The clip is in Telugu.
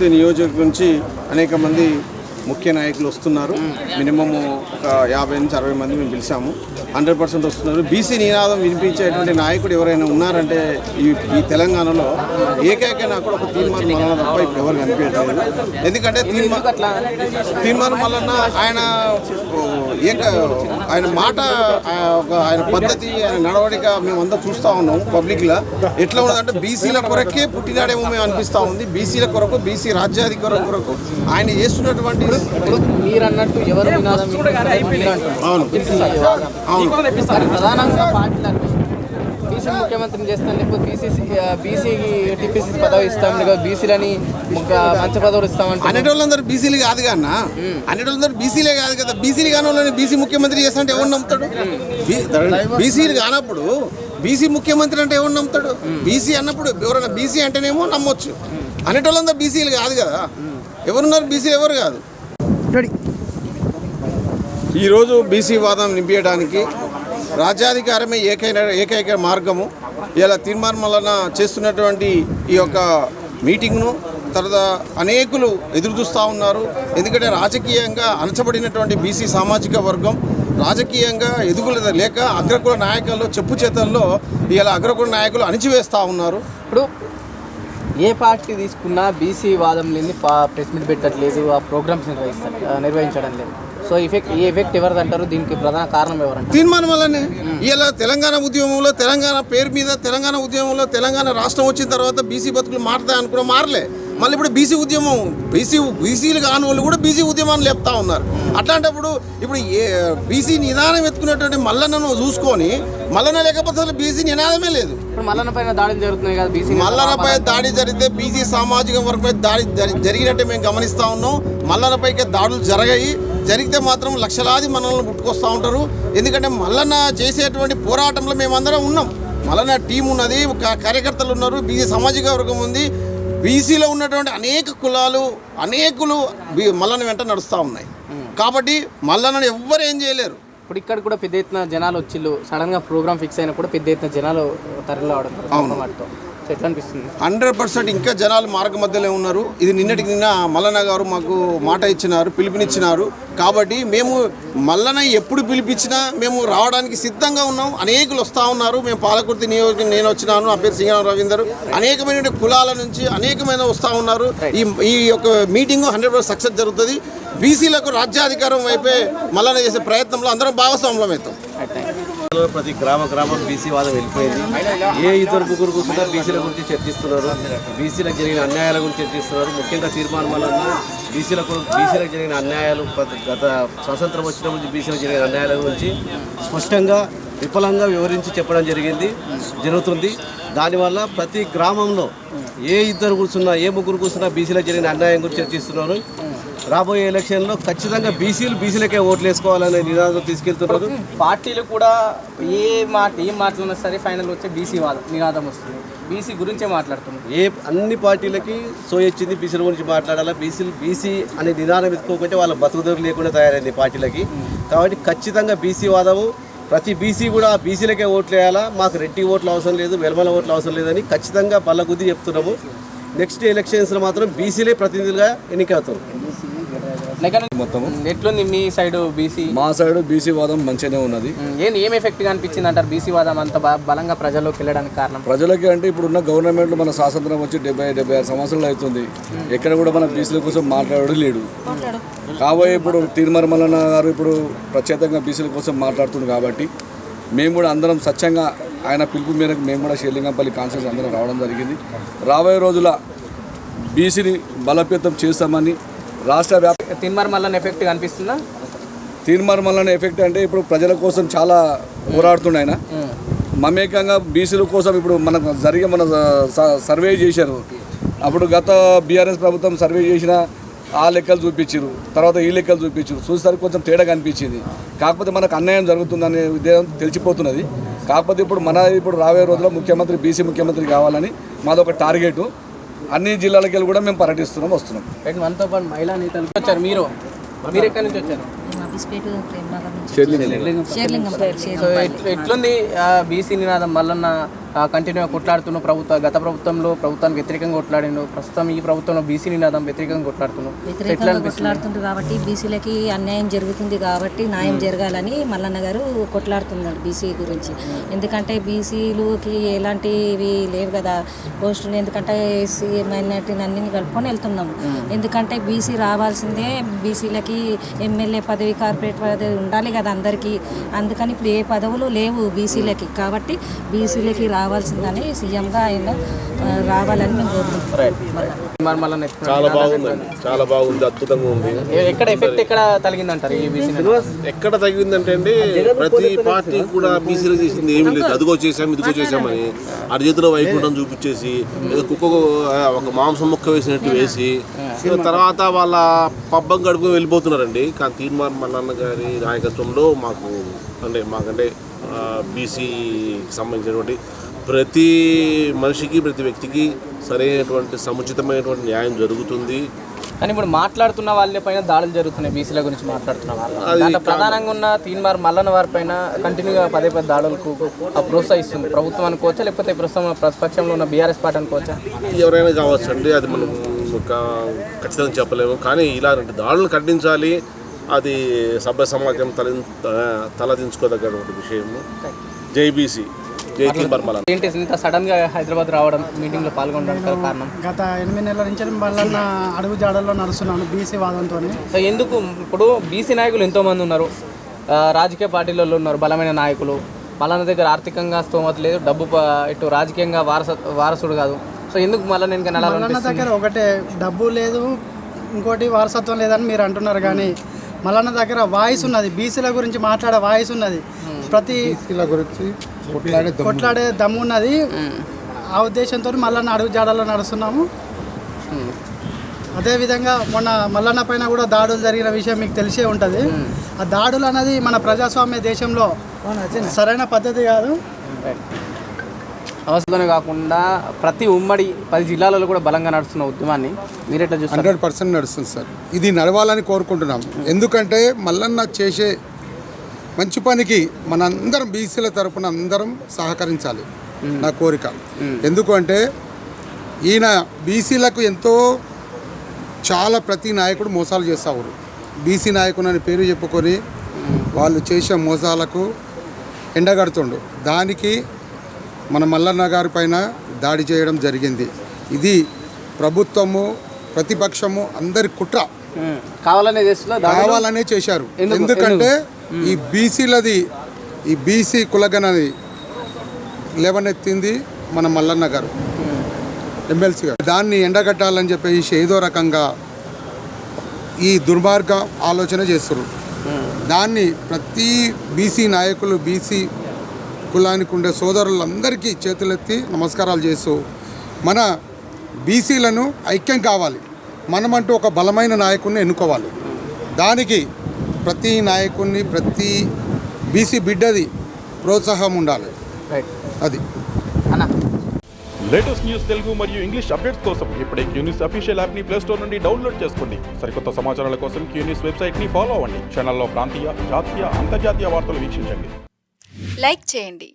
నియోజకవర్గం నుంచి అనేక మంది ముఖ్య నాయకులు వస్తున్నారు. మినిమం ఒక 50 నుంచి 60 మంది మేము పిలిచాము. 100% వస్తున్నారు. బీసీ నినాదం వినిపించేటువంటి నాయకుడు ఎవరైనా ఉన్నారంటే ఈ తెలంగాణలో ఏకైక నాకు ఒక తీర్మానం మల్లన్న తప్ప ఇప్పుడు ఎవరు కనిపించట్లేదు. ఎందుకంటే తీర్మానం మల్లన్న ఆయన మాట, ఆయన పద్ధతి, ఆయన నడవడిక మేమంతా చూస్తూ ఉన్నాము పబ్లిక్లో. ఎట్లా ఉన్నదంటే బీసీల కొరకే పుట్టినాడేమో మేము అనిపిస్తూ ఉంది. బీసీల కొరకు, బీసీ రాజ్యాధికారం కొరకు ఆయన చేస్తున్నటువంటి మీరు అన్నట్టు ఎవరు ప్రధానంగా పార్టీలు బీసీ ముఖ్యమంత్రిని చేస్తాం, లేకపోతే బీసీకి టీపీసీ పదవి ఇస్తాం, లేకపోతే బీసీలని మంచి పదవులు ఇస్తామంటే అనేటోళ్ళందరూ బీసీలు కాదు కన్నా, అనేటోళ్ళందరూ బీసీలే కాదు కదా. బీసీలు కాని వాళ్ళని బీసీ ముఖ్యమంత్రి చేస్తానంటే ఎవరు నమ్ముతాడు? బీసీలు కానప్పుడు బీసీ ముఖ్యమంత్రి అంటే ఎవరు నమ్ముతాడు? బీసీ అన్నప్పుడు ఎవరైనా బీసీ అంటేనేమో నమ్మొచ్చు. అనేటోళ్ళందరూ బీసీలు కాదు కదా. ఎవరున్నారు బీసీ? ఎవరు కాదు. ఈరోజు బీసీ వాదం నింపేయడానికి రాజ్యాధికారమే ఏకైక మార్గము. ఇలా తీర్మానం వలన చేస్తున్నటువంటి ఈ యొక్క మీటింగ్ను తర్వాత అనేకులు ఎదురు చూస్తూ ఉన్నారు. ఎందుకంటే రాజకీయంగా అణచబడినటువంటి బీసీ సామాజిక వర్గం రాజకీయంగా ఎదుగుల లేక అగ్రకుల నాయకుల్లో చెప్పు చేతల్లో ఇలా అగ్రకుల నాయకులు అణిచివేస్తూ ఉన్నారు. ఇప్పుడు ఏ పార్టీ తీసుకున్నా బీసీ వాదం లేని ప్రెస్ మీట్ పెట్టట్లేదు, ఆ ప్రోగ్రామ్స్ నిర్వహించడం లేదు. సో ఈ ఎఫెక్ట్ ఎవరిది అంటారు? దీనికి ప్రధాన కారణం ఎవరంటారు? తీర్మానం వల్లనే. ఇలా తెలంగాణ ఉద్యమంలో, తెలంగాణ పేరు మీద తెలంగాణ ఉద్యమంలో తెలంగాణ రాష్ట్రం వచ్చిన తర్వాత బీసీ బతుకులు మారుతాయి అనుకున్నా మారలే. మళ్ళీ ఇప్పుడు బీసీ ఉద్యమం, బీసీలు కాని వాళ్ళు కూడా బీసీ ఉద్యమాన్ని లేపుతా ఉన్నారు. అట్లాంటప్పుడు ఇప్పుడు బీసీ నినాదం ఎత్తుకునేటువంటి మల్లన్నను చూసుకొని మల్లన్న లేకపోతే అసలు బీసీ నినాదమే లేదు. మల్లన్న పైన దాడులు జరుగుతున్నాయి కదా. బీసీ మల్లన్నపై దాడి జరిగితే బీసీ సామాజిక వర్గంపై దాడి జరిగినట్టే మేము గమనిస్తూ ఉన్నాం. మల్లన్నపైకి దాడులు జరిగితే మాత్రం లక్షలాది మనల్ని పుట్టుకొస్తూ ఉంటారు. ఎందుకంటే మల్లన్న చేసేటువంటి పోరాటంలో మేమందరం ఉన్నాం. మల్లన్న టీం ఉన్నది, కార్యకర్తలు ఉన్నారు, బీసీ సామాజిక వర్గం ఉంది. బీసీలో ఉన్నటువంటి అనేక కులాలు, అనేకులు మల్లన్న వెంట నడుస్తూ ఉన్నాయి. కాబట్టి మల్లన్నను ఎవ్వరు ఏం చేయలేరు. ఇప్పుడు ఇక్కడ కూడా పెద్ద ఎత్తున జనాలు వచ్చిళ్ళు, సడన్గా ప్రోగ్రామ్ ఫిక్స్ అయినా కూడా పెద్ద ఎత్తున జనాలు తరలి రావడం వాటితో ఎట్లా అనిపిస్తుంది? 100% ఇంకా జనాలు మార్గ మధ్యలో ఉన్నారు. ఇది నిన్నటికి నిన్న మల్లన్న గారు మాకు మాట ఇచ్చినారు, పిలుపునిచ్చినారు. కాబట్టి మేము మల్లన్న ఎప్పుడు పిలిపించినా మేము రావడానికి సిద్ధంగా ఉన్నాం. అనేకులు వస్తూ ఉన్నారు. మేము పాలకుర్తి నియోజకవర్గం నేను వచ్చినాను, నా పేరు సింగరామ రవీందర్. అనేకమైన కులాల నుంచి అనేకమైన వస్తూ ఉన్నారు. ఈ యొక్క మీటింగ్ 100% సక్సెస్ జరుగుతుంది. బీసీలకు రాజ్యాధికారం వైపే మల్లన్న చేసే ప్రయత్నంలో అందరం భాగస్వామ్యం అవుతాం. ప్రతి గ్రామం బీసీ వాదం వెళ్ళిపోయింది. ఏ ఇద్దరు ముగ్గురు కూర్చున్నా బీసీల గురించి చర్చిస్తున్నారు, బీసీలకు జరిగిన అన్యాయాల గురించి చర్చిస్తున్నారు. ముఖ్యంగా తీర్మానం వల్ల బీసీలకు జరిగిన అన్యాయాలు, గత స్వాతంత్రం వచ్చిన నుంచి బీసీలకు జరిగిన అన్యాయాల గురించి స్పష్టంగా విఫలంగా వివరించి చెప్పడం జరుగుతుంది. దానివల్ల ప్రతి గ్రామంలో ఏ ఇద్దరు కూర్చున్నా, ఏ ముగ్గురు కూర్చున్నా బీసీలకు జరిగిన అన్యాయం గురించి చర్చిస్తున్నారు. రాబోయే ఎలక్షన్లో ఖచ్చితంగా బీసీలకే ఓట్లు వేసుకోవాలనే నినాదం తీసుకెళ్తున్నారు. పార్టీలు కూడా ఏం మాట్లాడినా సరే ఫైనల్ వచ్చే బీసీ నినాదం వస్తుంది. బీసీ గురించే మాట్లాడుతున్నారు. అన్ని పార్టీలకి సోయొచ్చింది బీసీల గురించి మాట్లాడాలా. బీసీ అనే నినాదం ఎత్తుకోకుంటే వాళ్ళ బతుకుదొరు లేకుండా తయారైంది పార్టీలకి. కాబట్టి ఖచ్చితంగా బీసీ వాదము, ప్రతి బీసీ కూడా బీసీలకే ఓట్లు వేయాలా, మాకు రెడ్డి ఓట్లు అవసరం లేదు, వెల్మల ఓట్లు అవసరం లేదని ఖచ్చితంగా బల్లగుద్ది చెప్తున్నాము. నెక్స్ట్ ఎలక్షన్స్లో మాత్రం బీసీలే ప్రతినిధులుగా ఎన్నికవుతారు. ఎట్లుంది మీ సైడ్ బీసీ? మా సైడ్ బీసీ వాదం మంచిగానే ఉన్నది. ఏం ఎఫెక్ట్గా అనిపించింది అంటారు బీసీ వాదం అంత బలంగా ప్రజల్లోకి వెళ్ళడానికి కారణం? ప్రజలకి అంటే ఇప్పుడున్న గవర్నమెంట్ మన స్వాతంత్రం వచ్చి 70-76 సంవత్సరాలు అవుతుంది. ఎక్కడ కూడా మన బీసీల కోసం మాట్లాడడం లేడు. కాబోయే ఇప్పుడు తీర్మానం మల్లన్న గారు ఇప్పుడు ప్రత్యేకంగా బీసీల కోసం మాట్లాడుతుంది. కాబట్టి మేము కూడా అందరం స్వచ్ఛంగా ఆయన పిలుపు మేరకు మేము కూడా షేర్లింగంపల్లి కాన్స్టిట్యూన్సీ అందరం రావడం జరిగింది. రాబోయే రోజుల బీసీని బలోపేతం చేస్తామని రాష్ట్ర తీర్మానం మల్లన్న ఎఫెక్ట్ అనిపిస్తుందా? తీర్మానం మల్లన్న ఎఫెక్ట్ అంటే ఇప్పుడు ప్రజల కోసం చాలా పోరాడుతుండే ఆయన. మమేకంగా బీసీల కోసం ఇప్పుడు మన సర్వే చేశారు. అప్పుడు గత బీఆర్ఎస్ ప్రభుత్వం సర్వే చేసిన ఆ లెక్కలు చూపించారు, తర్వాత ఈ లెక్కలు చూపించారు. చూసేసరికి కొంచెం తేడాగా అనిపించింది. కాకపోతే మనకు అన్యాయం జరుగుతుందనే ఉద్దేశం తెలిసిపోతున్నది. కాకపోతే ఇప్పుడు రాబోయే రోజుల్లో ముఖ్యమంత్రి బీసీ ముఖ్యమంత్రి కావాలని మాదొక టార్గెట్. అన్ని జిల్లాలకి వెళ్ళి కూడా మేము పర్యటిస్తున్నాం, వస్తున్నాం. మనతో పాటు మహిళా నేతలు వచ్చారు. మీరు ఎక్కడి నుంచి వచ్చారు? ఎట్లుంది బీసీ నినాదం మల్లన్న కంటిన్యూగా కొట్లాడుతున్నావు. గత ప్రభుత్వంలో ప్రభుత్వానికి వ్యతిరేకంగా కొట్లాడిండు, ప్రస్తుతం ఈ ప్రభుత్వంలో బీసీ నినాదం వ్యతిరేకంగా కొట్లాడుతున్నావు. వ్యతిరేకంగా కొట్లాడుతుంది కాబట్టి బీసీలకి అన్యాయం జరుగుతుంది కాబట్టి న్యాయం జరగాలని మల్లన్న గారు కొట్లాడుతున్నాడు బీసీ గురించి. ఎందుకంటే బీసీలుకి ఎలాంటివి లేవు కదా పోస్టులు, ఎందుకంటే ఎస్సీ మైనార్టీని అన్ని కలుపుకొని వెళ్తున్నాము. ఎందుకంటే బీసీ రావాల్సిందే, బీసీలకి ఎమ్మెల్యే పదవి కార్పొరేట్ పదవి ఉండాలి కదా అందరికీ. అందుకని ఇప్పుడు ఏ పదవులు లేవు బీసీలకి, కాబట్టి బీసీలకి రావాల్సిందని సీఎంగా ఆయన రావాలని మేము కోరుకుంటున్నాం. చాలా బాగుందండి, చాలా బాగుంది, అద్భుతంగా ఉంది. ఎక్కడ ఎఫెక్ట్ ఎక్కడ తగిలిందంటారు ఈ బీసీ? ఎక్కడ తగ్గిందంటే అండి, ప్రతి పార్టీ కూడా బీసీలో చేసింది ఏమి లేదు. అదిగో చేసాం ఇదిగో చేసామని అటు చేతిలో వైకుంఠం చూపించేసి కుక్కకు ఒక మాంసం ముక్క వేసినట్టు వేసి తర్వాత వాళ్ళ పబ్బం గడుపుకొని వెళ్ళిపోతున్నారండి. కానీ తీర్మార్ మల్లన్న గారి నాయకత్వంలో మాకంటే బీసీకి సంబంధించినటువంటి ప్రతి మనిషికి ప్రతి వ్యక్తికి సరైనటువంటి సముచితమైనటువంటి న్యాయం జరుగుతుంది. కానీ ఇప్పుడు మాట్లాడుతున్న వాళ్ళ పైన దాడులు జరుగుతున్నాయి, బీసీల గురించి మాట్లాడుతున్న వాళ్ళు ప్రధానంగా ఉన్న తీన్మార్ మల్లన్న వారి పైన కంటిన్యూగా పదే దాడులకు ప్రోత్సహిస్తుంది ప్రభుత్వం అనుకోవచ్చా, లేకపోతే ప్రస్తుతం ప్రతిపక్షంలో ఉన్న బీఆర్ఎస్ పార్టీ అనుకోవచ్చా? ఎవరైనా కావచ్చు అండి, అది మనం ఖచ్చితంగా చెప్పలేము. కానీ ఇలాంటి దాడులు ఖండించాలి, అది సభ్య సమాజం తలదించుకోదగ్గటువంటి విషయము. జై బీసీ, జై తీన్మార్ మల్లన్న. ఏంటి ఇంత సడన్ గా హైదరాబాద్ రావడం, మీటింగ్ లో పాల్గొనడానికి కారణం? గత 8 నెలల నుంచి మల్లన్న అడుగు జాడల్లో నడుస్తున్నాను బీసీ వాదంతో. సో ఎందుకు ఇప్పుడు బీసీ నాయకులు ఎంతో మంది ఉన్నారు, రాజకీయ పార్టీలలో ఉన్నారు బలమైన నాయకులు. మల్లన్న దగ్గర ఆర్థికంగా స్తోమత లేదు, డబ్బు ఇటు రాజకీయంగా వారసుడు కాదు. సో ఎందుకు మల్లన్న ఇంకా మల్లన్న దగ్గర ఒకటే డబ్బు లేదు, ఇంకోటి వారసత్వం లేదని మీరు అంటున్నారు. కానీ మల్లన్న దగ్గర వాయిస్ ఉన్నది, బీసీల గురించి మాట్లాడే వాయిస్ ఉన్నది, ప్రతి గురించి కొట్లాడే దమ్ము ఉన్నది. ఆ ఉద్దేశంతో మల్లన్న అడుగు జాడల్లో నడుస్తున్నాము. అదేవిధంగా మొన్న మల్లన్న పైన కూడా దాడులు జరిగిన విషయం మీకు తెలిసే ఉంటుంది. ఆ దాడులు అనేది మన ప్రజాస్వామ్య దేశంలో సరైన పద్ధతి కాదు. అవసరమే కాకుండా ప్రతి ఉమ్మడి 10 జిల్లాలలో కూడా బలంగా నడుస్తున్న ఉద్యమాన్ని మీరెట్లా చూస్తారు? 100% నడుస్తుంది సార్. ఇది నడవాలని కోరుకుంటున్నాం. ఎందుకంటే మల్లన్న చేసే మంచి పనికి మనందరం బీసీల తరపున అందరం సహకరించాలి, నా కోరిక. ఎందుకంటే ఈయన బీసీలకు ఎంతో చాలా ప్రతి నాయకుడు మోసాలు చేస్తారు. బీసీ నాయకుడు అని పేరు చెప్పుకొని వాళ్ళు చేసే మోసాలకు ఎండగడుతుండు. దానికి మన మల్లన్న గారి పైన దాడి చేయడం జరిగింది. ఇది ప్రభుత్వము ప్రతిపక్షము అందరి కుట్ర, కావాలనే చేశారు. ఎందుకంటే ఈ బీసీలది, ఈ బీసీ కులగణది లేవనెత్తింది మన మల్లన్న గారు ఎమ్మెల్సీ గారు. దాన్ని ఎండగట్టాలని చెప్పేసి ఏదో రకంగా ఈ దుర్మార్గ ఆలోచన చేస్తారు. దాన్ని ప్రతి బీసీ నాయకులు, బీసీ కులానికి ఉండే సోదరులందరికీ చేతులెత్తి నమస్కారాలు చేస్తూ మన బీసీలను ఐక్యం కావాలి, మనమంటూ ఒక బలమైన నాయకుడిని ఎన్నుకోవాలి. దానికి ప్రతి నాయకుడిని, ప్రతి బీసీ బిడ్డది ప్రోత్సాహం ఉండాలి. అది లేటెస్ట్ న్యూస్ తెలుగు మరియు ఇంగ్లీష్ అప్డేట్స్ కోసం ఇప్పుడే క్యూన్యూస్ అఫీషియల్ యాప్ని ప్లే స్టోర్ నుండి డౌన్లోడ్ చేసుకోండి. సరికొత్త సమాచారాల కోసం క్యూన్యూస్ వెబ్సైట్ని ఫాలో అవ్వండి. ఛానల్లో ప్రాంతీయ, జాతీయ, అంతర్జాతీయ వార్తలు వీక్షించండి. లైక్ చేయండి.